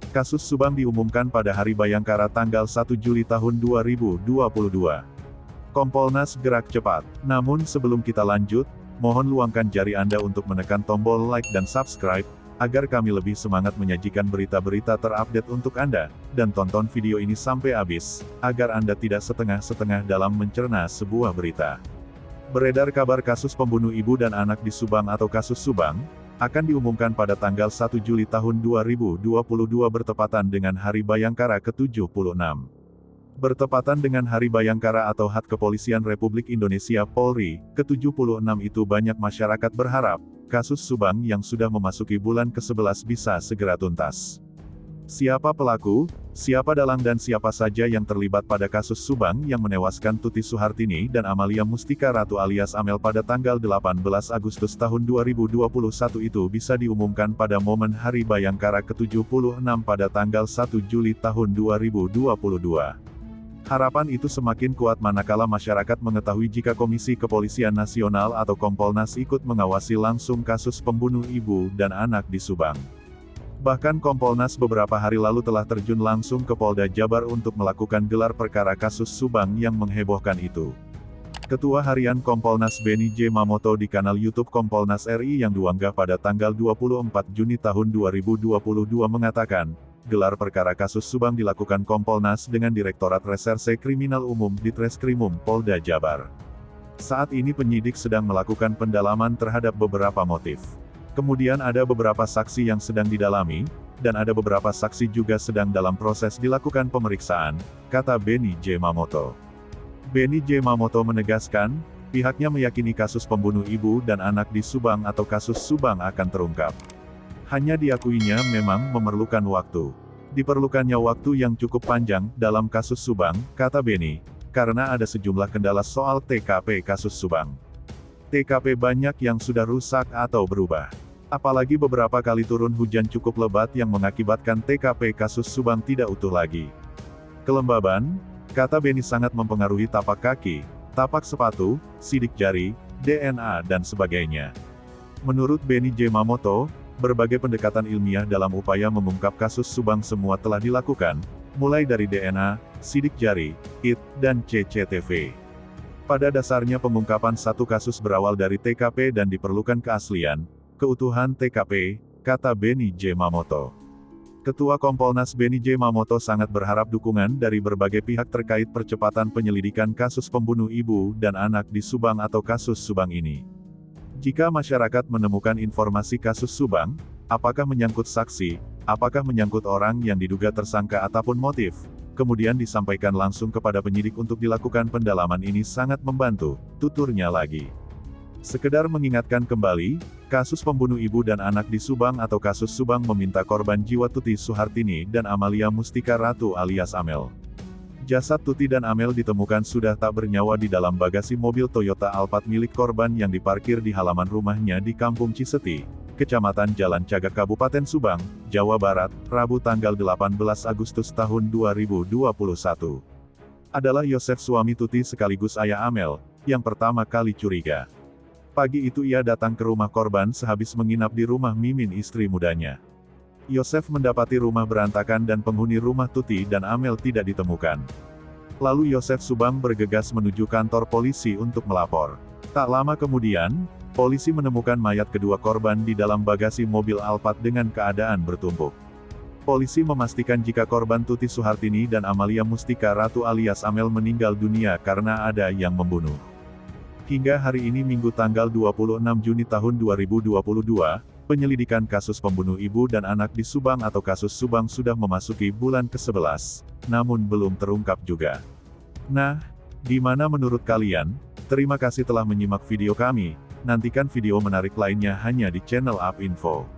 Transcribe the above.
Kasus Subang diumumkan pada Hari Bayangkara tanggal 1 Juli tahun 2022. Kompolnas gerak cepat. Namun sebelum kita lanjut, mohon luangkan jari Anda untuk menekan tombol like dan subscribe, agar kami lebih semangat menyajikan berita-berita terupdate untuk Anda, dan tonton video ini sampai habis, agar Anda tidak setengah-setengah dalam mencerna sebuah berita. Beredar kabar kasus pembunuh ibu dan anak di Subang atau kasus Subang, akan diumumkan pada tanggal 1 Juli tahun 2022 bertepatan dengan Hari Bayangkara ke-76. Bertepatan dengan Hari Bayangkara atau HUT Kepolisian Republik Indonesia Polri, ke-76 itu banyak masyarakat berharap, kasus Subang yang sudah memasuki bulan ke-11 bisa segera tuntas. Siapa pelaku, siapa dalang dan siapa saja yang terlibat pada kasus Subang yang menewaskan Tuti Suhartini dan Amalia Mustika Ratu alias Amel pada tanggal 18 Agustus tahun 2021 itu bisa diumumkan pada momen Hari Bayangkara ke-76 pada tanggal 1 Juli tahun 2022. Harapan itu semakin kuat manakala masyarakat mengetahui jika Komisi Kepolisian Nasional atau Kompolnas ikut mengawasi langsung kasus pembunuh ibu dan anak di Subang. Bahkan Kompolnas beberapa hari lalu telah terjun langsung ke Polda Jabar untuk melakukan gelar perkara kasus Subang yang menghebohkan itu. Ketua Harian Kompolnas Beni J. Mamoto di kanal YouTube Kompolnas RI yang diunggah pada tanggal 24 Juni tahun 2022 mengatakan, gelar perkara kasus Subang dilakukan Kompolnas dengan Direktorat Reserse Kriminal Umum Ditreskrimum Polda Jabar. Saat ini penyidik sedang melakukan pendalaman terhadap beberapa motif. Kemudian ada beberapa saksi yang sedang didalami, dan ada beberapa saksi juga sedang dalam proses dilakukan pemeriksaan, kata Beni J. Mamoto. Beni J. Mamoto menegaskan, pihaknya meyakini kasus pembunuh ibu dan anak di Subang atau kasus Subang akan terungkap. Hanya diakuinya memang memerlukan waktu. Diperlukannya waktu yang cukup panjang dalam kasus Subang, kata Beni, karena ada sejumlah kendala soal TKP kasus Subang. TKP banyak yang sudah rusak atau berubah. Apalagi beberapa kali turun hujan cukup lebat yang mengakibatkan TKP kasus Subang tidak utuh lagi. Kelembaban, kata Beni sangat mempengaruhi tapak kaki, tapak sepatu, sidik jari, DNA dan sebagainya. Menurut Beni J. Mamoto, berbagai pendekatan ilmiah dalam upaya mengungkap kasus Subang semua telah dilakukan, mulai dari DNA, sidik jari, IT, dan CCTV. Pada dasarnya pengungkapan satu kasus berawal dari TKP dan diperlukan keaslian, keutuhan TKP, kata Beni J. Mamoto. Ketua Kompolnas Beni J. Mamoto sangat berharap dukungan dari berbagai pihak terkait percepatan penyelidikan kasus pembunuh ibu dan anak di Subang atau kasus Subang ini. Jika masyarakat menemukan informasi kasus Subang, apakah menyangkut saksi, apakah menyangkut orang yang diduga tersangka ataupun motif, kemudian disampaikan langsung kepada penyidik untuk dilakukan pendalaman ini sangat membantu, tuturnya lagi. Sekedar mengingatkan kembali, kasus pembunuh ibu dan anak di Subang atau kasus Subang meminta korban jiwa Tuti Suhartini dan Amalia Mustika Ratu alias Amel. Jasad Tuti dan Amel ditemukan sudah tak bernyawa di dalam bagasi mobil Toyota Alphard milik korban yang diparkir di halaman rumahnya di Kampung Ciseti, Kecamatan Jalan Cagak Kabupaten Subang, Jawa Barat, Rabu tanggal 18 Agustus tahun 2021. Adalah Yosef suami Tuti sekaligus ayah Amel, yang pertama kali curiga. Pagi itu ia datang ke rumah korban sehabis menginap di rumah Mimin istri mudanya. Yosef mendapati rumah berantakan dan penghuni rumah Tuti dan Amel tidak ditemukan. Lalu Yosef Subang bergegas menuju kantor polisi untuk melapor. Tak lama kemudian, polisi menemukan mayat kedua korban di dalam bagasi mobil Alphard dengan keadaan bertumpuk. Polisi memastikan jika korban Tuti Suhartini dan Amalia Mustika Ratu alias Amel meninggal dunia karena ada yang membunuh. Hingga hari ini Minggu tanggal 26 Juni tahun 2022, penyelidikan kasus pembunuh ibu dan anak di Subang atau kasus Subang sudah memasuki bulan ke-11, namun belum terungkap juga. Nah, di mana menurut kalian? Terima kasih telah menyimak video kami, nantikan video menarik lainnya hanya di channel UP Info.